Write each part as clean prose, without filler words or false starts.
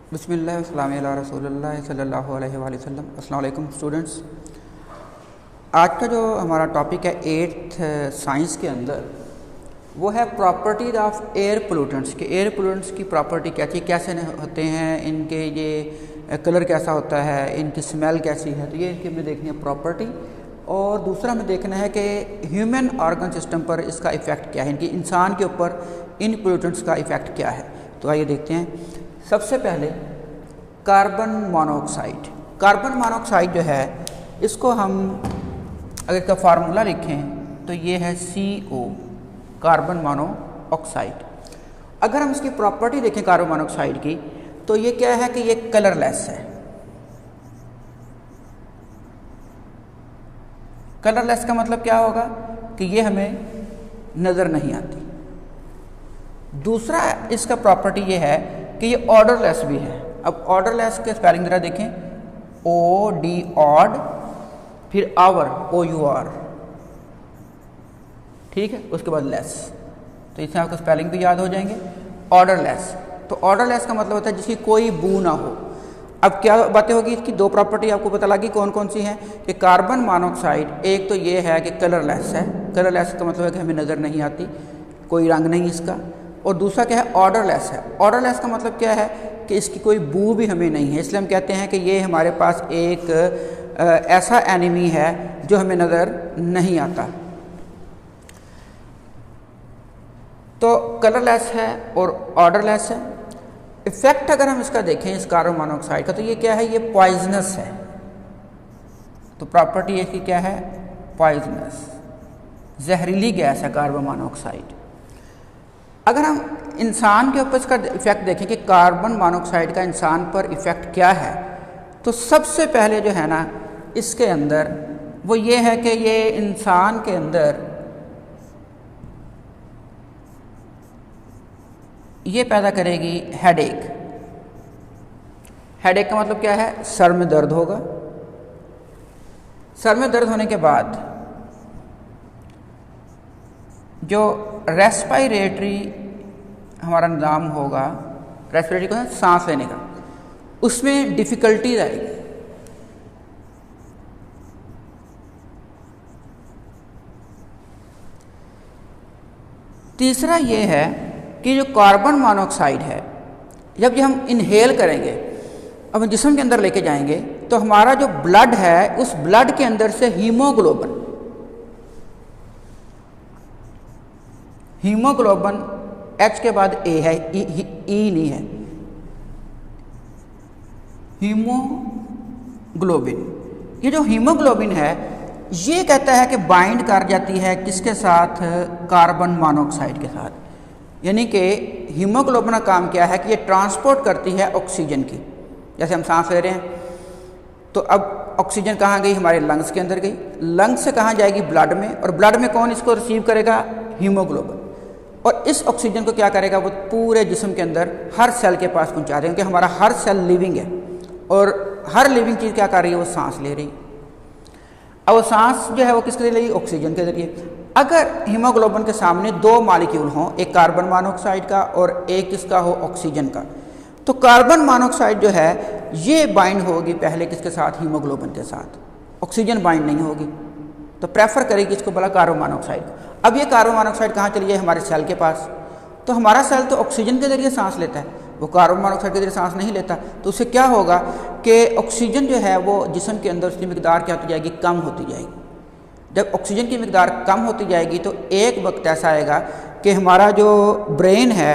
बिस्मिल्लाह वस्सलामु अला रसूलिल्लाह सल्लल्लाहु अलैहि वसल्लम। अस्सलाम वालेकुम स्टूडेंट्स। आज का जो हमारा टॉपिक है 8th साइंस के अंदर वो है प्रॉपर्टीज ऑफ एयर पोल्यूटेंट्स के एयर पोल्यूटेंट्स की प्रॉपर्टी कैसे होते हैं, इनके ये कलर कैसा होता है, इनकी स्मेल कैसी है, तो ये इनकी हमें देखनी है प्रॉपर्टी। और दूसरा हमें देखना है कि ह्यूमन ऑर्गन सिस्टम पर इसका इफ़ेक्ट क्या है, इनकी इंसान के ऊपर इन पोल्यूटेंट्स का इफ़ेक्ट क्या है। तो आइए देखते हैं। सबसे पहले कार्बन मोनोऑक्साइड। कार्बन मोनोऑक्साइड जो है इसको हम अगर इसका फार्मूला लिखें तो ये है CO, कार्बन मोनोऑक्साइड। अगर हम इसकी प्रॉपर्टी देखें कार्बन मोनोऑक्साइड की तो ये क्या है कि ये कलरलेस है। कलरलेस का मतलब क्या होगा कि ये हमें नज़र नहीं आती। दूसरा इसका प्रॉपर्टी ये है कि ये ऑर्डरलेस भी है। अब ऑर्डरलेस के स्पेलिंग जरा देखें, OD ऑड, फिर आवर OUR, ठीक है, उसके बाद लेस, तो इससे आपको स्पेलिंग भी याद हो जाएंगे। ऑर्डरलेस, तो ऑर्डरलेस का मतलब होता है जिसकी कोई बू ना हो। अब क्या बातें होगी, इसकी दो प्रॉपर्टी आपको पता लगी कौन कौन सी हैं कि कार्बन मोनोऑक्साइड एक तो ये है कि कलरलेस है। कलरलेस का मतलब है कि हमें नज़र नहीं आती, कोई रंग नहीं इसका। और दूसरा क्या है, ऑर्डरलेस है। ऑर्डरलेस का मतलब क्या है कि इसकी कोई बू भी हमें नहीं है, इसलिए हम कहते हैं कि ये हमारे पास एक ऐसा एनिमी है जो हमें नज़र नहीं आता। तो कलरलेस है और ऑर्डरलेस है। इफेक्ट अगर हम इसका देखें इस कार्बन मोनोऑक्साइड का तो ये क्या है, ये पॉइजनस है। तो प्रॉपर्टी इसकी क्या है, पॉइजनस, जहरीली गैस है कार्बन मोनोऑक्साइड। अगर हम इंसान के ऊपर इसका इफेक्ट देखें कि कार्बन मोनोऑक्साइड का इंसान पर इफेक्ट क्या है, तो सबसे पहले जो है ना इसके अंदर वो ये है कि ये इंसान के अंदर ये पैदा करेगी हेडेक। हेडेक का मतलब क्या है, सर में दर्द होगा। सर में दर्द होने के बाद जो रेस्पिरेटरी हमारा निज़ाम होगा, रेस्पिरेटरी को है सांस लेने का, उसमें डिफ़िकल्टीज आएगी। तीसरा ये है कि जो कार्बन मोनोऑक्साइड है जब ये हम इनहेल करेंगे, अब जिस्म के अंदर लेके जाएंगे तो हमारा जो ब्लड है उस ब्लड के अंदर से हीमोग्लोबिन H के बाद A है, E नहीं है, हीमोग्लोबिन। ये जो हीमोग्लोबिन है ये कहता है कि बाइंड कर जाती है किसके साथ, कार्बन मोनोऑक्साइड के साथ। यानी कि हीमोग्लोबिन का काम क्या है कि ये ट्रांसपोर्ट करती है ऑक्सीजन की। जैसे हम सांस ले रहे हैं तो अब ऑक्सीजन कहाँ गई, हमारे लंग्स के अंदर गई, लंग्स से कहाँ जाएगी, ब्लड में, और ब्लड में कौन इसको रिसीव करेगा, हीमोग्लोबिन। और इस ऑक्सीजन को क्या करेगा, वो पूरे जिस्म के अंदर हर सेल के पास पहुँचा देगा, क्योंकि हमारा हर सेल लिविंग है और हर लिविंग चीज़ क्या कर रही है, वो सांस ले रही है। अब वो सांस जो है वो किसके जरिए, ऑक्सीजन के जरिए। अगर हीमोग्लोबिन के सामने दो मॉलिक्यूल हों, एक कार्बन मोनोऑक्साइड का और एक किसका हो, ऑक्सीजन का, तो कार्बन मोनोऑक्साइड जो है ये बाइंड होगी पहले किसके साथ, हीमोग्लोबिन के साथ। ऑक्सीजन बाइंड नहीं होगी, तो प्रेफर करेगी इसको बोला कार्बन मोनोऑक्साइड। अब ये कार्बन मोनोऑक्साइड कहाँ चली जाए, हमारे सेल के पास। तो हमारा सेल तो ऑक्सीजन के जरिए सांस लेता है, वो कार्बन मोनोऑक्साइड के जरिए सांस नहीं लेता। तो उससे क्या होगा कि ऑक्सीजन जो है वो जिस्म के अंदर उसकी मिकदार क्या होती जाएगी, कम होती जाएगी। जब ऑक्सीजन की मिकदार कम होती जाएगी तो एक वक्त ऐसा आएगा कि हमारा जो ब्रेन है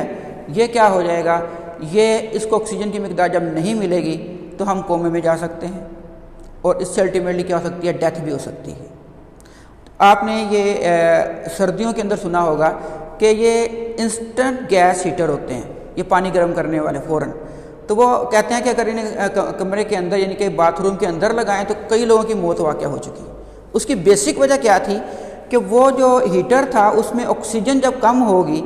ये क्या हो जाएगा, ये इसको ऑक्सीजन की मिकदार जब नहीं मिलेगी तो हम कोमे में जा सकते हैं और इससे अल्टीमेटली क्या हो सकती है, डेथ भी हो सकती है। आपने ये सर्दियों के अंदर सुना होगा कि ये इंस्टेंट गैस हीटर होते हैं, ये पानी गर्म करने वाले फ़ौरन। तो वो कहते हैं कि अगर इन्हें कमरे के अंदर यानी कि बाथरूम के अंदर लगाएं तो कई लोगों की मौत वाक़या हो चुकी। उसकी बेसिक वजह क्या थी कि वो जो हीटर था उसमें ऑक्सीजन जब कम होगी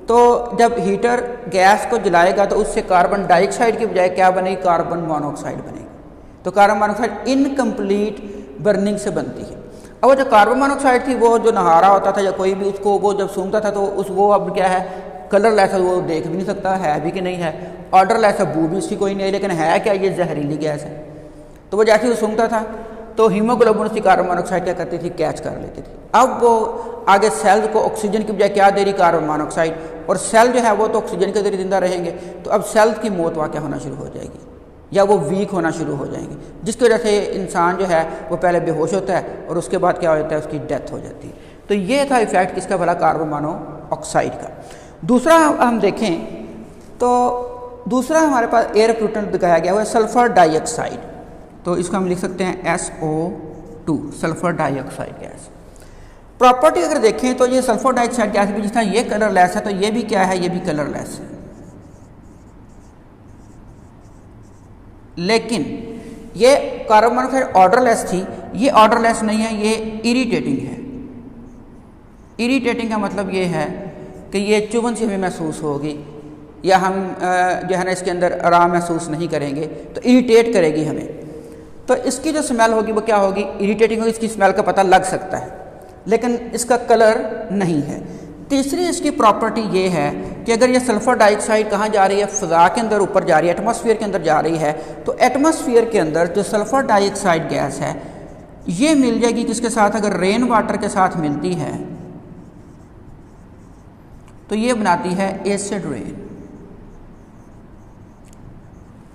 तो जब हीटर गैस को जलाएगा तो उससे कार्बन डाइऑक्साइड की बजाय क्या बनेगी, कार्बन मोनोऑक्साइड बनेगी। तो कार्बन मोनोऑक्साइड इनकम्प्लीट बर्निंग से बनती है। अब वो जो कार्बन मोनोऑक्साइड थी वो जो नहा रहा होता था या कोई भी उसको वो जब सूंघता था तो वो अब क्या है, कलरलेस है वो देख भी नहीं सकता है भी कि नहीं है, ऑर्डरलेस है बू भी उसकी कोई नहीं है, लेकिन है क्या, ये जहरीली गैस है। तो वो जैसे वो सूंघता था तो हीमोग्लोबिन उसकी कार्बन मोनोऑक्साइड क्या करती थी, कैच कर लेती थी। अब वो आगे सेल को ऑक्सीजन की बजाय क्या दे रही, कार्बन मोनोऑक्साइड, और सेल जो है वो तो ऑक्सीजन के जरिए जिंदा रहेंगे, तो अब सेल की मौत वाक़ होना शुरू हो जाएगी या वो वीक होना शुरू हो जाएंगे, जिसकी वजह से इंसान जो है वो पहले बेहोश होता है और उसके बाद क्या हो जाता है, उसकी डेथ हो जाती है। तो ये था इफेक्ट किसका भला, कार्बन मोनोऑक्साइड का। दूसरा हम देखें तो दूसरा हमारे पास एयर पोल्यूटेंट दिखाया गया हुआ है सल्फर डाइऑक्साइड, तो इसको हम लिख सकते हैं SO2, sulphur dioxide gas. Property अगर देखें तो ये सल्फर डाइऑक्साइड गैस भी जिस तरह ये कलरलेस है तो ये भी क्या है, ये भी कलरलेस है, लेकिन ये कार्बन मोनोऑक्साइड ऑर्डरलेस थी, ये ऑर्डरलेस नहीं है, ये इरिटेटिंग है। इरिटेटिंग का मतलब ये है कि ये चुभन से हमें महसूस होगी या हम जो है ना इसके अंदर आराम महसूस नहीं करेंगे, तो इरिटेट करेगी हमें। तो इसकी जो स्मेल होगी वो क्या होगी, इरिटेटिंग होगी, इसकी स्मेल का पता लग सकता है, लेकिन इसका कलर नहीं है। तीसरी इसकी प्रॉपर्टी ये है कि अगर ये सल्फर डाइऑक्साइड कहाँ जा रही है, फ़ज़ा के अंदर ऊपर जा रही है, एटमॉस्फेयर के अंदर जा रही है, तो एटमॉस्फेयर के अंदर जो सल्फर डाइऑक्साइड गैस है ये मिल जाएगी किसके साथ, अगर रेन वाटर के साथ मिलती है तो ये बनाती है एसिड रेन।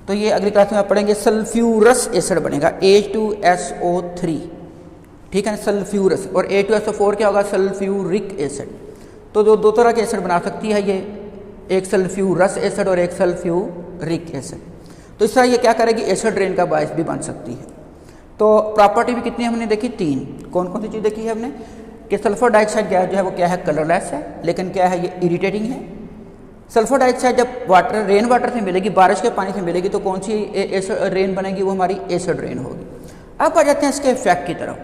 तो ये अगली क्लास में आप पढ़ेंगे सल्फ्यूरस एसिड बनेगा H2SO3, ठीक है ना, सल्फ्यूरस, और H2SO4 क्या होगा, सल्फ्यूरिक एसिड। तो जो दो तरह के एसिड बना सकती है ये, एक सल्फ्यूरस एसिड और एक सल्फ्यूरिक एसिड। तो इस तरह ये क्या करेगी, एसिड रेन का बायस भी बन सकती है। तो प्रॉपर्टी भी कितनी हमने देखी, 3। कौन कौन सी चीज़ देखी है हमने, कि सल्फर डाइऑक्साइड गैस जो है वो क्या है, कलरलेस है, लेकिन क्या है, ये इरिटेटिंग है। सल्फर डाइऑक्साइड जब वाटर रेन वाटर से मिलेगी, बारिश के पानी से मिलेगी, तो कौन सी रेन बनेगी, वो हमारी एसिड रेन होगी। अब आ जाते हैं इसके इफेक्ट की तरफ।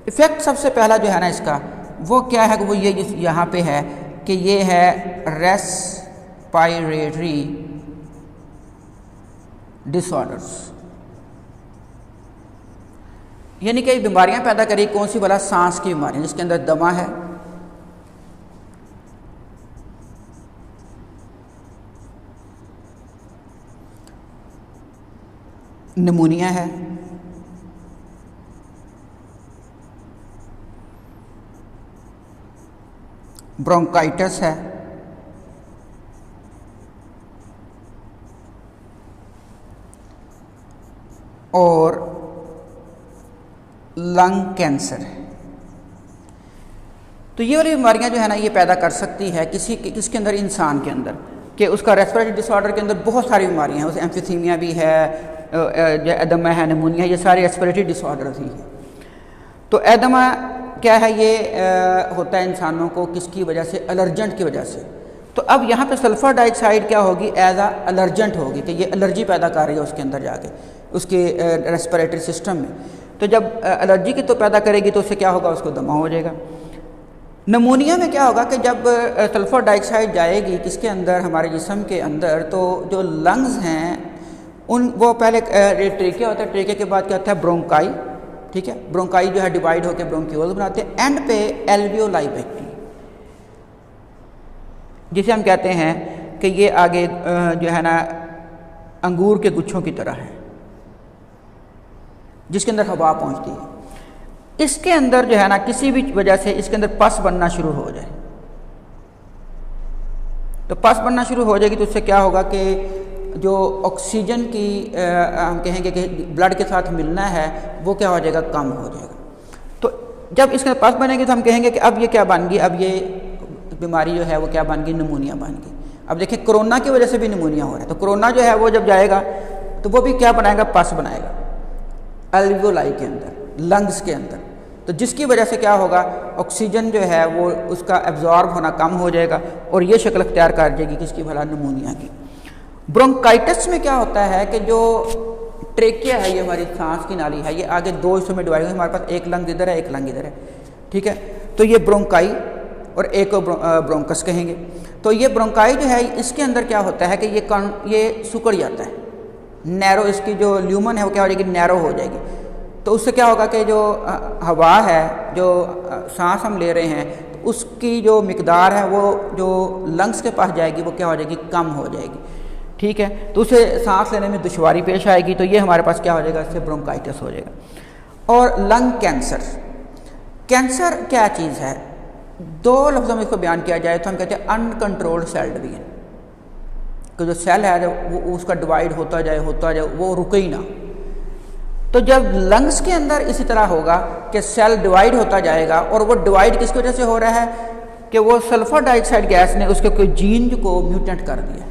इफेक्ट सबसे पहला जो है ना इसका वो क्या है, कि वो ये यहाँ पे है कि ये है रेस्पिरेटरी डिसऑर्डर्स, यानी कई बीमारियां पैदा करेगी। कौन सी वाला, सांस की बीमारियां जिसके अंदर दमा है, निमोनिया है, ब्रोंकाइटिस है, और लंग कैंसर है। तो ये वाली बीमारियां जो है ना ये पैदा कर सकती है किसके अंदर, इंसान के अंदर, कि उसका रेस्पिरेटरी डिसऑर्डर के अंदर बहुत सारी बीमारियां हैं, उसे एम्फीसीमिया भी है, एदमा है, निमोनिया, ये सारे रेस्पिरेटरी डिसऑर्डर ही हैं। तो एदमा क्या है, ये होता है इंसानों को किसकी वजह से, एलर्जेंट की वजह से। तो अब यहाँ पे सल्फर डाइऑक्साइड क्या होगी, एज अ एलर्जेंट होगी, कि ये एलर्जी पैदा कर रही है उसके अंदर जाके, उसके रेस्पिरेटरी सिस्टम में। तो जब एलर्जी की तो पैदा करेगी तो उससे क्या होगा, उसको दमा हो जाएगा। नमूनिया में क्या होगा कि जब सल्फर डाइऑक्साइड जाएगी किसके अंदर, हमारे जिस्म के अंदर, तो जो लंग्स हैं उन वो पहले ट्रेकिया होता है, ट्रेकिया के बाद क्या होता है, ब्रोंकाई, ठीक है, ब्रोंकाई जो है डिवाइड होकर ब्रोंक्यूल्स बनाते हैं, एंड पे एल्वियोलाई बैक्टी, जिसे हम कहते हैं कि ये आगे जो है ना अंगूर के गुच्छों की तरह है जिसके अंदर हवा पहुंचती है। इसके अंदर जो है ना किसी भी वजह से इसके अंदर पस बनना शुरू हो जाए, तो पस बनना शुरू हो जाएगी तो उससे क्या होगा कि जो ऑक्सीजन की हम कहेंगे कि ब्लड के साथ मिलना है वो क्या हो जाएगा, कम हो जाएगा। तो जब इसके अंदर पस बनेगी तो हम कहेंगे कि अब ये क्या बन गई, अब ये बीमारी जो है वो क्या बन गई, निमोनिया बन गई। अब देखिए कोरोना की वजह से भी निमोनिया हो रहा है, तो कोरोना जो है वो जब जाएगा तो वो भी क्या बनाएगा, पस बनाएगा एल्वियोलाई के अंदर, लंग्स के अंदर, तो जिसकी वजह से क्या होगा, ऑक्सीजन जो है वो उसका एब्जॉर्ब होना कम हो जाएगा और ये शक्ल अख्तियार कर जाएगी किसकी भला, निमोनिया की। ब्रोंकाइटिस में क्या होता है कि जो ट्रेकिया है, ये हमारी सांस की नाली है, ये आगे दो हिस्सों में डिवाइड है, हमारे पास एक लंग इधर है, एक लंग इधर है, ठीक है। तो ये ब्रोंकाई और एक को ब्रोंकस कहेंगे। तो ये ब्रोंकाई जो है इसके अंदर क्या होता है कि ये सुकड़ जाता है, नैरो, इसकी जो ल्यूमन है वो क्या हो जाएगी, नैरो हो जाएगी। तो उससे क्या होगा कि जो हवा है, जो सांस हम ले रहे हैं, उसकी जो मिकदार है वो जो लंग्स के पास जाएगी वो क्या हो जाएगी, कम हो जाएगी। ठीक है, तो उसे सांस लेने में दुश्वारी पेश आएगी, तो ये हमारे पास क्या हो जाएगा, इससे ब्रोंकाइटिस हो जाएगा। और लंग कैंसर, कैंसर क्या चीज़ है, दो लफ्ज़ों में इसको बयान किया जाए तो हम कहते हैं अनकंट्रोल्ड सेल डिवीजन, कि जो सेल है वो उसका डिवाइड होता जाए वो रुके ही ना। तो जब लंग्स के अंदर इसी तरह होगा कि सेल डिवाइड होता जाएगा, और वो डिवाइड किसकी वजह से हो रहा है कि वो सल्फर डाइऑक्साइड गैस ने उसके कोई जीन को म्यूटेंट कर दिया,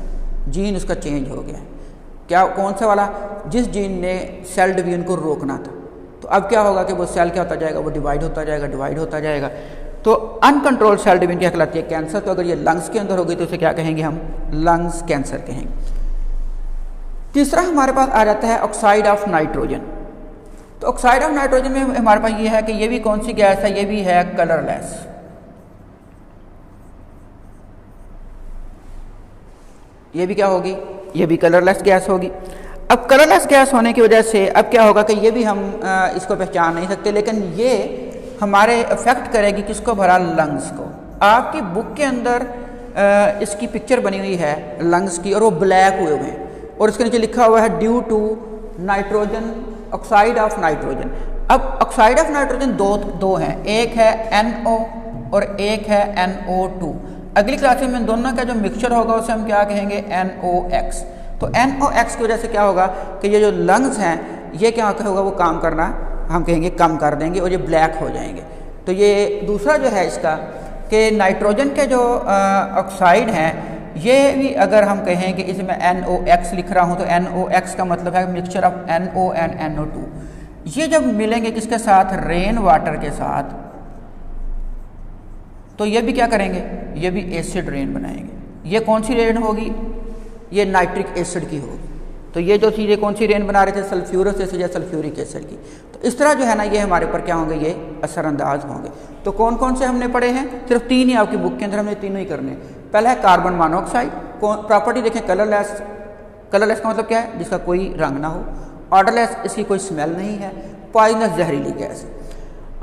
जीन उसका चेंज हो गया। क्या, कौन सा वाला, जिस जीन ने सेल डिवीजन को रोकना था। तो अब क्या होगा कि वो सेल क्या होता जाएगा, वो डिवाइड होता जाएगा। तो अनकंट्रोल्ड सेल डिवीजन क्या कहलाती है, कैंसर। तो अगर ये लंग्स के अंदर होगी तो उसे क्या कहेंगे हम, लंग्स कैंसर कहेंगे। तीसरा हमारे पास आ जाता है ऑक्साइड ऑफ नाइट्रोजन। तो ऑक्साइड ऑफ नाइट्रोजन में हमारे पास ये है कि ये भी कौन सी गैस है, ये भी है कलरलेस। ये भी क्या होगी, ये भी कलरलेस गैस होगी। अब कलरलेस गैस होने की वजह से अब क्या होगा कि ये भी हम इसको पहचान नहीं सकते, लेकिन ये हमारे अफेक्ट करेगी किसको, भरा, लंग्स को। आपकी बुक के अंदर इसकी पिक्चर बनी हुई है लंग्स की, और वो ब्लैक हुए हुए हैं, और इसके नीचे लिखा हुआ है due to nitrogen, oxide of nitrogen. अब ऑक्साइड ऑफ नाइट्रोजन दो हैं, एक है NO और एक है NO2। अगली क्लास में इन दोनों का जो मिक्सचर होगा उसे हम क्या कहेंगे, NOx। तो NOx की वजह से क्या होगा कि ये जो लंग्स हैं ये क्या होगा, वो काम करना हम कहेंगे कम कर देंगे, और ये ब्लैक हो जाएंगे। तो ये दूसरा जो है इसका कि नाइट्रोजन के जो ऑक्साइड हैं, ये भी अगर हम कहें कि इसमें NOx लिख रहा हूँ तो NOx का मतलब है mixture of NO and NO2। ये जब मिलेंगे किसके साथ, रेन वाटर के साथ, तो ये भी क्या करेंगे, ये भी एसिड रेन बनाएंगे। ये कौन सी रेन होगी, ये नाइट्रिक एसिड की होगी। तो ये जो चीज़ें कौन सी रेन बना रहे थे, सल्फ्यूरस एसिड या सल्फ्यूरिक एसिड की। तो इस तरह जो है ना ये हमारे ऊपर क्या होंगे, ये असरअंदाज होंगे। तो कौन कौन से हमने पढ़े हैं, सिर्फ 3 ही आपकी बुक के अंदर, हमने तीनों ही करने। पहला है कार्बन मोनोऑक्साइड, प्रॉपर्टी देखें कलरलेस। कलरलेस का मतलब क्या है, जिसका कोई रंग ना हो। ऑर्डरलेस, इसकी कोई स्मेल नहीं है। पॉइजनस, जहरीली गैस।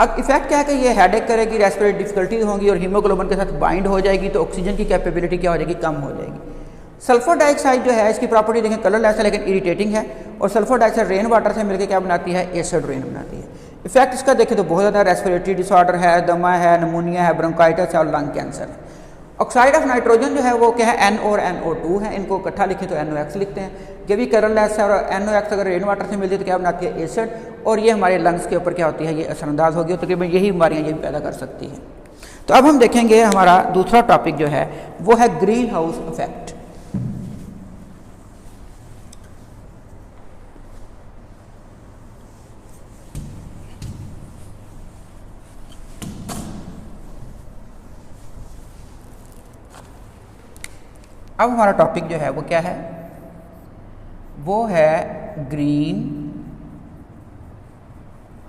अब इफेक्ट क्या है कि ये हेडेक करेगी, रेस्पिरेटरी डिफिकल्टीज होंगी, और हीमोग्लोबिन के साथ बाइंड हो जाएगी, तो ऑक्सीजन की कैपेबिलिटी क्या हो जाएगी, कम हो जाएगी। सल्फर डाइऑक्साइड जो है इसकी प्रॉपर्टी देखें कलरलेस है लेकिन इरिटेटिंग है, और सल्फर डाइऑक्साइड रेन वाटर से मिलकर क्या बनाती है, एसिड रेन बनाती है। इफेक्ट इसका देखें तो बहुत ज़्यादा, रेस्पिरेटरी डिसऑर्डर है, दमा है, नमूनिया है, ब्रोंकाइटिस है और लंग कैंसर है। ऑक्साइड ऑफ नाइट्रोजन जो है वो क्या है, NO और NO2 है, इनको इकट्ठा लिखें तो NOx लिखते हैं। ये भी कलरलेस है, और NOx अगर रेन वाटर से मिलती है तो क्या बनाती है, एसिड, और ये हमारे लंग्स के ऊपर क्या होती है, ये असरअंदाज होगी, और तकरीबन यही बीमारियाँ ये भी पैदा कर सकती हैं। तो अब हम देखेंगे हमारा दूसरा टॉपिक जो है वो है ग्रीन हाउस इफेक्ट। अब हमारा टॉपिक जो है वो क्या है, वो है ग्रीन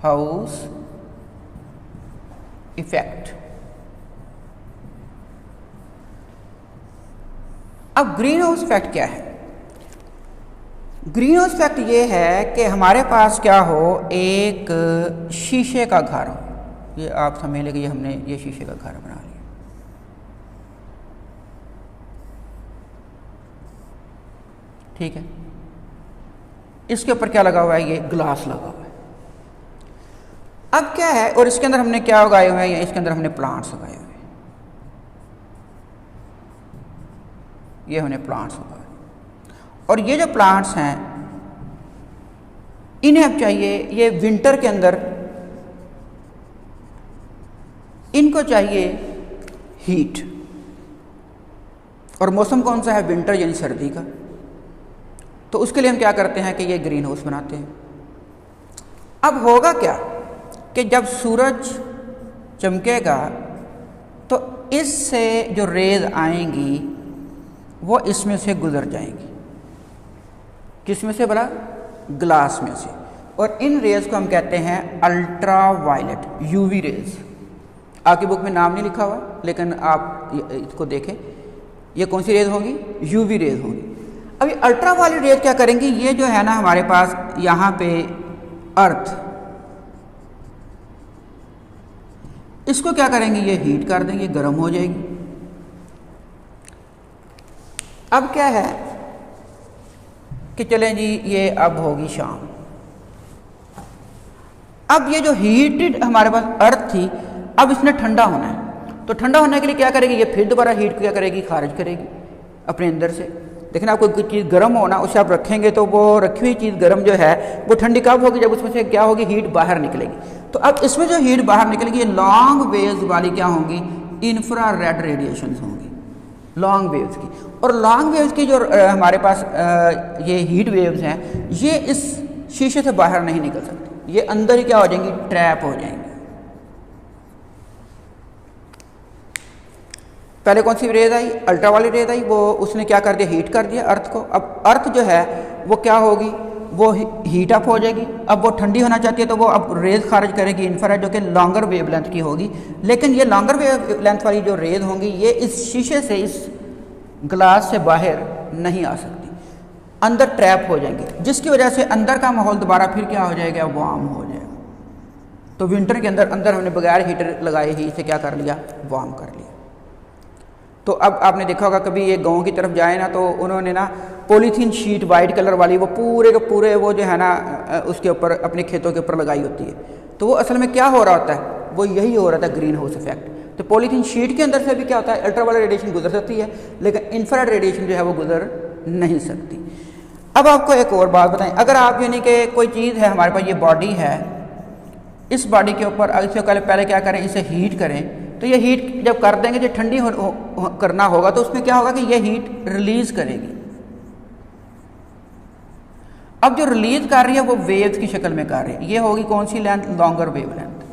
हाउस इफेक्ट। अब ग्रीन हाउस इफेक्ट क्या है, ग्रीन हाउस इफेक्ट ये है कि हमारे पास क्या हो, एक शीशे का घर हो। ये आप समझ लेंगे, ये हमने ये शीशे का घर बना लिया, ठीक है। इसके ऊपर क्या लगा हुआ है, ये ग्लास लगा हुआ है। अब क्या है, और इसके अंदर हमने क्या उगाए हुए हैं, इसके अंदर हमने प्लांट्स उगाए हुए हैं, ये हमने प्लांट्स उगाए। और ये जो प्लांट्स हैं इन्हें अब चाहिए, ये विंटर के अंदर इनको चाहिए हीट, और मौसम कौन सा है, विंटर यानी सर्दी का। तो उसके लिए हम क्या करते हैं कि ये ग्रीन हाउस बनाते हैं। अब होगा क्या कि जब सूरज चमकेगा तो इससे जो रेज आएंगी वो इसमें से गुजर जाएंगी, किस में से भला, ग्लास में से। और इन रेज को हम कहते हैं अल्ट्रा वायलेट, यूवी रेज। आपकी बुक में नाम नहीं लिखा हुआ लेकिन आप इसको देखें, ये कौन सी रेज होगी, यूवी रेज होगी। अभी अल्ट्रा वायलेट रेज क्या करेंगी, ये जो है ना हमारे पास यहाँ पे अर्थ, इसको क्या करेंगे, ये हीट कर देंगे, गर्म हो जाएगी। अब क्या है कि चलें जी, ये अब होगी शाम। अब ये जो हीटेड हमारे पास अर्थ थी, अब इसने ठंडा होना है। तो ठंडा होने के लिए क्या करेगी, ये फिर दोबारा हीट क्या करेगी, खारिज करेगी अपने अंदर से। लेकिन आप कोई चीज़ गर्म होना, उसे आप रखेंगे तो वो रखी हुई चीज़ गर्म जो है वो ठंडी कब होगी, जब उसमें से क्या होगी, हीट बाहर निकलेगी। तो अब इसमें जो हीट बाहर निकलेगी, ये लॉन्ग वेव्स वाली क्या होंगी, इंफ्रारेड रेडिएशन होंगी, लॉन्ग वेव्स की। और लॉन्ग वेव्स की जो हमारे पास ये हीट वेव्स हैं, ये इस शीशे से बाहर नहीं निकल सकती, ये अंदर ही क्या हो जाएंगी, ट्रैप हो जाएंगी। पहले कौन सी रेज आई, अल्ट्रा वाली रेज आई, वो उसने क्या कर दिया, हीट कर दिया अर्थ को। अब अर्थ जो है वो क्या होगी, वो हीट अप हो जाएगी। अब वो ठंडी होना चाहती है तो वो अब रेज खारिज करेगी इंफ्रारेड, जो कि लॉन्गर वेवलेंथ की होगी। लेकिन ये लॉन्गर वेवलेंथ वाली जो रेज होंगी, ये इस शीशे से, इस ग्लास से बाहर नहीं आ सकती, अंदर ट्रैप हो जाएंगी, जिसकी वजह से अंदर का माहौल दोबारा फिर क्या हो जाएगा, वार्म हो जाएगा। तो विंटर के अंदर हमने बगैर हीटर लगाए ही इसे क्या कर लिया, वार्म कर लिया। तो अब आपने देखा होगा कभी ये गांव की तरफ जाए ना, तो उन्होंने ना पॉलीथीन शीट वाइट कलर वाली वो पूरे के पूरे वो जो है ना उसके ऊपर अपने खेतों के ऊपर लगाई होती है। तो वो असल में क्या हो रहा होता है, वो यही हो रहा था, ग्रीन हाउस इफेक्ट। तो पॉलीथीन शीट के अंदर से भी क्या होता है, अल्ट्रावायलेट रेडिएशन गुजर सकती है, लेकिन इंफ्रारेड रेडिएशन जो है वो गुजर नहीं सकती। अब आपको एक और बात बताएं, अगर आप यानी कि कोई चीज़ है, हमारे पास ये बॉडी है, इस बॉडी के ऊपर इससे पहले क्या करें, इसे हीट करें। तो ये हीट जब कर देंगे, जब ठंडी करना होगा तो उसमें क्या होगा कि ये हीट रिलीज करेगी। अब जो रिलीज कर रही है वो वेव्स की शक्ल में कर रही है। ये होगी कौन सी लेंथ, लॉन्गर वेवलेंथ।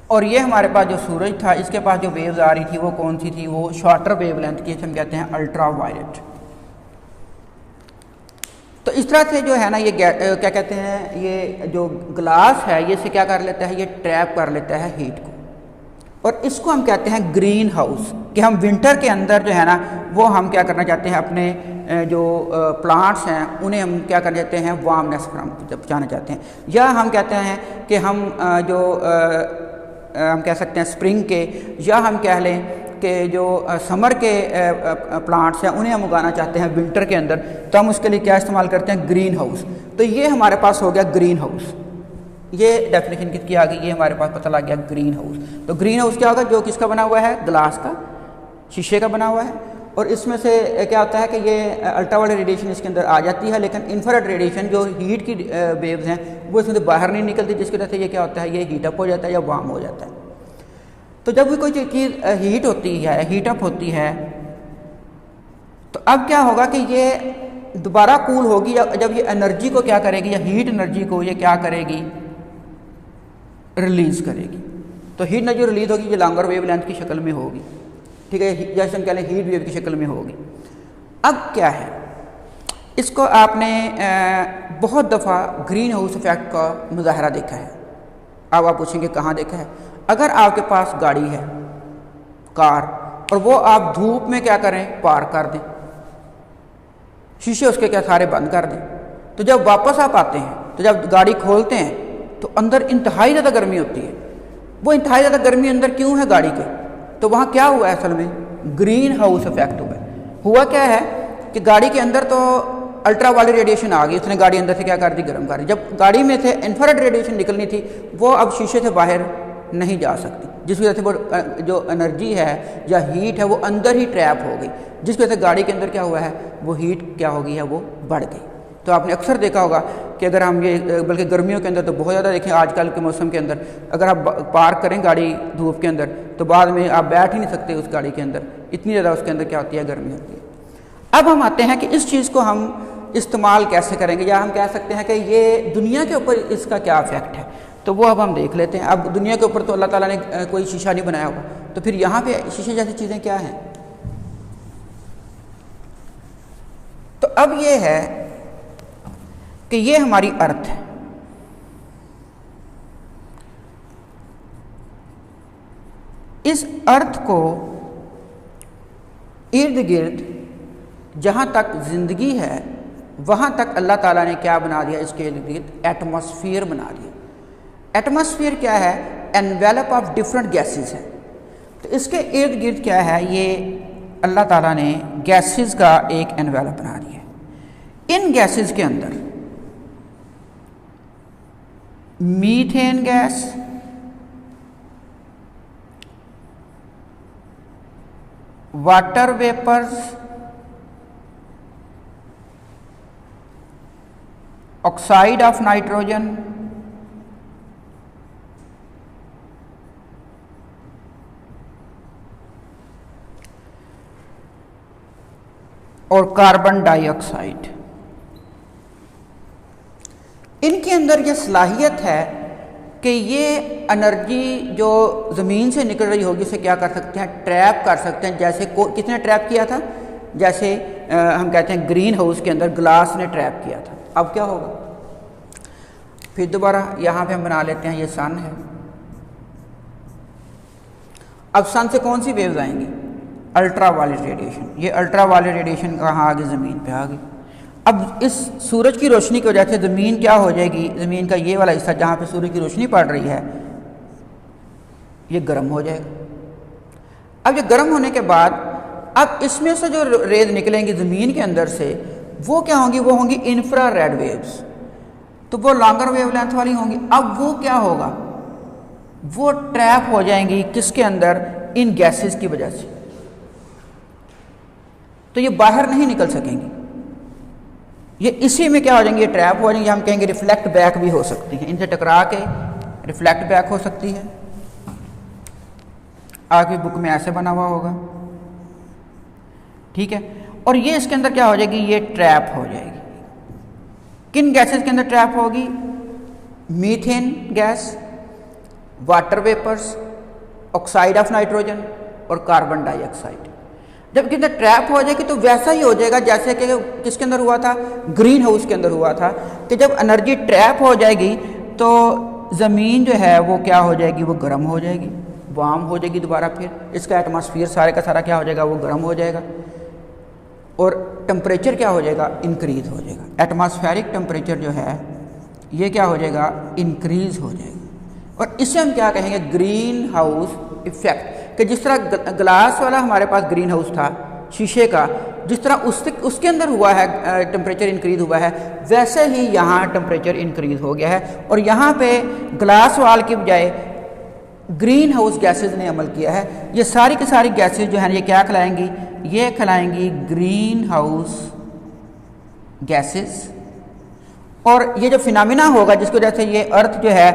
और ये हमारे पास जो सूरज था, इसके पास जो वेव्स आ रही थी वो कौन सी थी, वो शॉर्टर वेवलेंथ की, हम कहते हैं अल्ट्रा वायलेट। तो इस तरह से जो है ना ये क्या कहते हैं, ये जो ग्लास है ये से क्या कर लेता है, ये ट्रैप कर लेता है हीट को। और इसको हम कहते हैं ग्रीन हाउस, कि हम विंटर के अंदर जो है ना वो हम क्या करना चाहते हैं, अपने जो प्लांट्स हैं उन्हें हम क्या करना चाहते हैं, वार्मनेस पहुँचाना चाहते हैं। या हम कहते हैं कि हम हम कह सकते हैं स्प्रिंग के, या हम कह लें कि जो समर के प्लांट्स हैं उन्हें हम उगाना चाहते हैं विंटर के अंदर, तो हम उसके लिए क्या इस्तेमाल करते हैं, ग्रीन हाउस। तो ये हमारे पास हो गया ग्रीन हाउस। ये डेफिनेशन किसकी आ गई, ये हमारे पास पता लग गया ग्रीन हाउस। तो ग्रीन हाउस क्या होगा, जो किसका बना हुआ है, ग्लास का, शीशे का बना हुआ है। और इसमें से क्या होता है कि ये अल्ट्रावायलेट रेडिएशन इसके अंदर आ जाती है, लेकिन इंफ्रारेड रेडिएशन जो हीट की वेव्स हैं वो इसमें से बाहर नहीं निकलती, जिसकी वजह से ये क्या होता है, ये हीट अप हो जाता है या वार्म हो जाता है। तो जब भी कोई चीज़ हीट होती है, हीट अप होती है, तो अब क्या होगा कि ये दोबारा कूल होगी, या जब ये एनर्जी को क्या करेगी, या हीट एनर्जी को ये क्या करेगी, रिलीज करेगी। तो हीट एनर्जी रिलीज होगी, ये लॉन्गर वेवलेंथ की शक्ल में होगी, ठीक है, जैसे हम कह लें हीट वेव की शक्ल में होगी। अब क्या है, इसको आपने बहुत दफ़ा ग्रीन हाउस इफेक्ट का मुजाहरा देखा है। अब आप पूछेंगे कहाँ देखा है। अगर आपके पास गाड़ी है, कार, और वो आप धूप में क्या करें, पार्क कर दें, शीशे उसके क्या सारे बंद कर दें, तो जब वापस आप आते हैं, तो जब गाड़ी खोलते हैं तो अंदर इंतहाई ज़्यादा गर्मी होती है। वो इंतहाई ज़्यादा गर्मी अंदर क्यों है गाड़ी के, तो वहाँ क्या हुआ है, असल में ग्रीन हाउस इफेक्ट हुआ क्या है कि गाड़ी के अंदर तो अल्ट्रा वायलेट रेडिएशन आ गई, उसने गाड़ी अंदर से क्या कर दी, गर्म कर दी। जब गाड़ी में से इंफ्रारेड रेडिएशन निकलनी थी वो अब शीशे से बाहर नहीं जा सकती, जिस वजह से वो जो एनर्जी है या हीट है वो अंदर ही ट्रैप हो गई, जिस वजह से गाड़ी के अंदर क्या हुआ है, वो हीट क्या हो गई है, वो बढ़ गई। तो आपने अक्सर देखा होगा कि अगर हम ये, बल्कि गर्मियों के अंदर तो बहुत ज़्यादा देखें, आजकल के मौसम के अंदर अगर आप पार्क करें गाड़ी धूप के अंदर, तो बाद में आप बैठ ही नहीं सकते उस गाड़ी के अंदर, इतनी ज़्यादा उसके अंदर क्या होती है, गर्मी होती है। अब हम आते हैं कि इस चीज़ को हम इस्तेमाल कैसे करेंगे, या हम कह सकते हैं कि ये दुनिया के ऊपर इसका क्या इफेक्ट है, तो वो अब हम देख लेते हैं। अब दुनिया के ऊपर तो अल्लाह ताला ने कोई शीशा नहीं बनाया होगा, तो फिर यहाँ पे शीशे जैसी चीज़ें क्या हैं। तो अब ये है कि ये हमारी अर्थ है, इस अर्थ को इर्द गिर्द जहाँ तक जिंदगी है वहाँ तक अल्लाह ताला ने क्या बना दिया, इसके इर्द गिर्द एटमॉस्फेयर बना दिया। एटमॉस्फेयर क्या है, एनवेलप ऑफ डिफरेंट गैसेस है। तो इसके इर्द गिर्द क्या है, ये अल्लाह ताला ने गैसेस का एक एनवेलप बना दिया। इन गैसेस के अंदर methane gas, water vapours, oxide of nitrogen, और कार्बन डाइऑक्साइड, इनके अंदर ये सलाहियत है कि ये एनर्जी जो ज़मीन से निकल रही होगी उसे क्या कर सकते हैं, ट्रैप कर सकते हैं। जैसे किसने ट्रैप किया था, जैसे हम कहते हैं ग्रीन हाउस के अंदर ग्लास ने ट्रैप किया था। अब क्या होगा, फिर दोबारा यहाँ पे हम बना लेते हैं, ये सन है। अब सन से कौन सी वेव्स आएंगी, अल्ट्रा वायलेट रेडिएशन। ये अल्ट्रा वायलेट रेडिएशन कहाँ आ गई, ज़मीन पे आ गई। अब इस सूरज की रोशनी की वजह से ज़मीन क्या हो जाएगी, ज़मीन का ये वाला हिस्सा जहाँ पे सूरज की रोशनी पड़ रही है ये गर्म हो जाएगा। अब ये गर्म होने के बाद अब इसमें से जो रेज निकलेंगी ज़मीन के अंदर से वो क्या होंगी, वो होंगी इंफ्रारेड वेव्स। तो वो लॉन्गर वेवलेंथ वाली होंगी। अब वो क्या होगा, वो ट्रैप हो जाएंगी किसके अंदर, इन गैसेस की वजह से। तो ये बाहर नहीं निकल सकेंगी, ये इसी में क्या हो जाएंगे, ये ट्रैप हो जाएंगे। हम कहेंगे रिफ्लेक्ट बैक भी हो सकती हैं, इनसे टकरा के रिफ्लेक्ट बैक हो सकती है। आगे बुक में ऐसे बना हुआ होगा, ठीक है। और ये इसके अंदर क्या हो जाएगी, ये ट्रैप हो जाएगी। किन गैसेस के अंदर ट्रैप होगी, methane gas, water vapours, oxide of nitrogen और कार्बन डाइऑक्साइड। जब कितना ट्रैप हो जाएगी तो वैसा ही हो जाएगा जैसे कि किसके अंदर हुआ था, ग्रीन हाउस के अंदर हुआ था, कि जब एनर्जी ट्रैप हो जाएगी तो ज़मीन जो है वो क्या हो जाएगी, वो गर्म हो जाएगी, वार्म हो जाएगी दोबारा। फिर इसका एटमॉस्फेयर सारे का सारा क्या हो जाएगा, वो गर्म हो जाएगा और टेम्परेचर क्या हो जाएगा, इंक्रीज हो जाएगा। एटमॉस्फेरिक टेम्परेचर जो है ये क्या हो जाएगा, इंक्रीज हो जाएगा। और इसे हम क्या कहेंगे, ग्रीन हाउस इफेक्ट। कि जिस तरह ग्लास वाला हमारे पास ग्रीन हाउस था शीशे का, जिस तरह उसके अंदर हुआ है टेम्परेचर इंक्रीज हुआ है, वैसे ही यहाँ टेम्परेचर इंक्रीज हो गया है। और यहाँ पे ग्लास वाल की बजाय ग्रीन हाउस गैसेज ने अमल किया है। ये सारी की सारी गैसेज जो हैं ये क्या खिलाएंगी, ये खिलाएंगी ग्रीन हाउस गैसेज। और ये जो फिनोमेना होगा जिसकी वजह से ये अर्थ जो है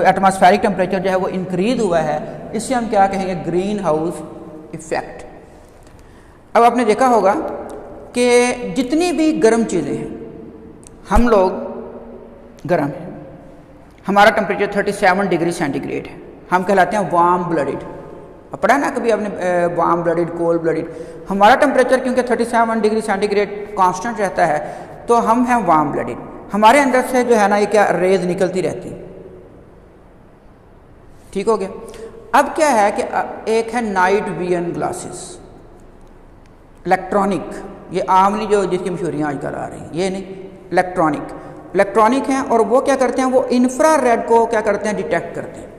एटमॉस्फेरिक टेम्परेचर जो है वो इंक्रीज हुआ है, इससे हम क्या कहेंगे, ग्रीन हाउस इफेक्ट। अब आपने देखा होगा कि जितनी भी गर्म चीज़ें हैं, हम लोग गर्म हैं, हमारा टेम्परेचर 37 डिग्री सेंटीग्रेड है, हम कहलाते हैं वार्म ब्लडेड। पढ़ा ना कभी आपने, वार्म ब्लडेड, कोल्ड ब्लडेड। हमारा टेम्परेचर क्योंकि 37 डिग्री सेंटीग्रेड कांस्टेंट रहता है तो हम हैं वार्म ब्लडेड। हमारे अंदर से जो है ना ये क्या, रेज निकलती रहती, ठीक हो गया। अब क्या है कि एक है नाइट विजन ग्लासेस, इलेक्ट्रॉनिक, ये आमली जो जिसकी मशहूरियाँ आजकल आ रही हैं, ये नहीं, इलेक्ट्रॉनिक हैं। और वो क्या करते हैं, वो इंफ्रारेड को क्या करते हैं, डिटेक्ट करते हैं।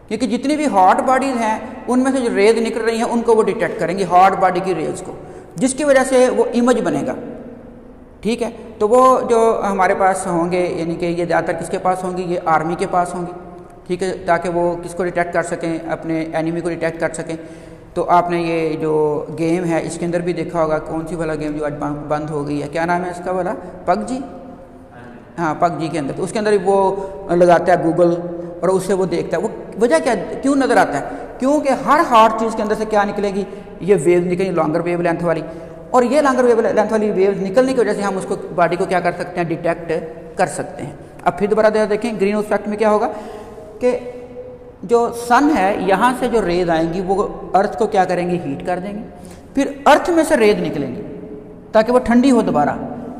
क्योंकि जितनी भी हॉट बॉडीज़ हैं उनमें से जो रेज निकल रही हैं उनको वो डिटेक्ट करेंगी, हॉट बॉडी की रेज को, जिसकी वजह से वो इमेज बनेगा, ठीक है। तो वो जो हमारे पास होंगे, यानी कि ये ज़्यादातर किसके पास होंगी, ये आर्मी के पास होंगी, ठीक है, ताकि वो किसको डिटेक्ट कर सकें, अपने एनिमी को डिटेक्ट कर सकें। तो आपने ये जो गेम है इसके अंदर भी देखा होगा, कौन सी वाला गेम जो आज बंद हो गई है, क्या नाम है इसका वाला, पबजी, हाँ पबजी के अंदर। तो उसके अंदर वो लगाता है गूगल और उससे वो देखता है। वो वजह क्या, क्यों नज़र आता है, क्योंकि हर हार्ड चीज़ के अंदर से क्या निकलेगी, ये वेव निकलेगी, लॉन्गर वेव लेंथ वाली। और ये लॉन्गर वेव लेंथ वाली वेव्स निकलने की वजह से हम उसको बॉडी को क्या कर सकते हैं, डिटेक्ट कर सकते हैं। अब फिर दोबारा देखें, ग्रीन हाउस इफेक्ट में क्या होगा कि जो सन है यहाँ से जो रेज आएंगी वो अर्थ को क्या करेंगी, हीट कर देंगी। फिर अर्थ में से रेज निकलेंगी ताकि वो ठंडी हो दोबारा।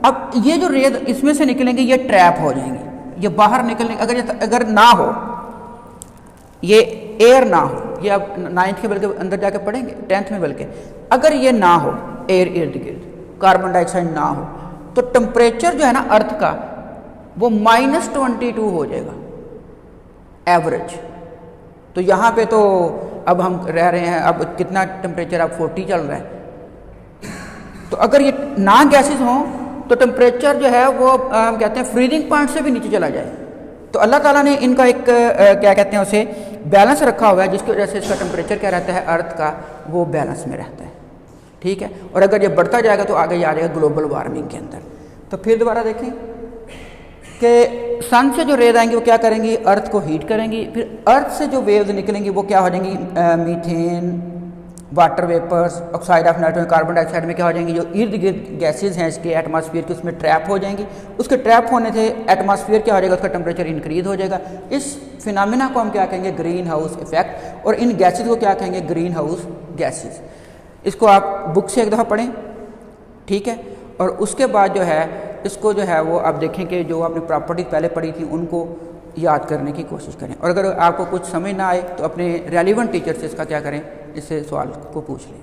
अब ये जो रेज इसमें से निकलेंगी ये ट्रैप हो जाएंगी, ये बाहर निकलने, अगर ना हो, ये एयर ना हो, ये अब 9th के बल्कि अंदर जाके पढ़ेंगे, 10th में बल्कि, अगर ये ना हो, एयर इर्द गिर्द कार्बन डाइऑक्साइड ना हो, तो टेम्परेचर जो है ना अर्थ का वो -22 हो जाएगा एवरेज। तो यहाँ पे तो अब हम रह रहे हैं, अब कितना टेम्परेचर, अब 40 चल रहा है। तो अगर ये ना गैसेस हों तो टेम्परेचर जो है वो हम कहते हैं फ्रीजिंग पॉइंट से भी नीचे चला जाए। तो अल्लाह ताला ने इनका एक क्या कहते हैं उसे बैलेंस रखा हुआ है, जिसकी वजह से इसका टेम्परेचर क्या रहता है अर्थ का, वो बैलेंस में रहता है। ठीक है, और अगर ये बढ़ता जाएगा तो आगे आ जाएगा ग्लोबल वार्मिंग के अंदर। तो फिर दोबारा देखें कि सन से जो रेज आएंगी वो क्या करेंगी, अर्थ को हीट करेंगी। फिर अर्थ से जो वेव्स निकलेंगी वो क्या हो जाएंगी, methane, water vapours, oxide of nitrogen, carbon dioxide में क्या हो जाएंगी, जो इर्द गिर्द गैसेज हैं इसके एटमॉस्फेयर के, उसमें ट्रैप हो जाएंगी। उसके ट्रैप होने से एटमॉस्फेयर क्या हो जाएगा, उसका टेम्परेचर इंक्रीज हो जाएगा। इस फिनोमेना को हम क्या कहेंगे, ग्रीन हाउस इफेक्ट, और इन गैसेज को क्या कहेंगे, ग्रीन हाउस गैसेज। इसको आप बुक से एक दफ़ा पढ़ें, ठीक है। और उसके बाद जो है इसको जो है वो आप देखें कि जो आपने प्रॉपर्टी पहले पढ़ी थी उनको याद करने की कोशिश करें। और अगर आपको कुछ समझ ना आए तो अपने रेलिवेंट टीचर से इसका क्या करें, इससे सवाल को पूछ लें।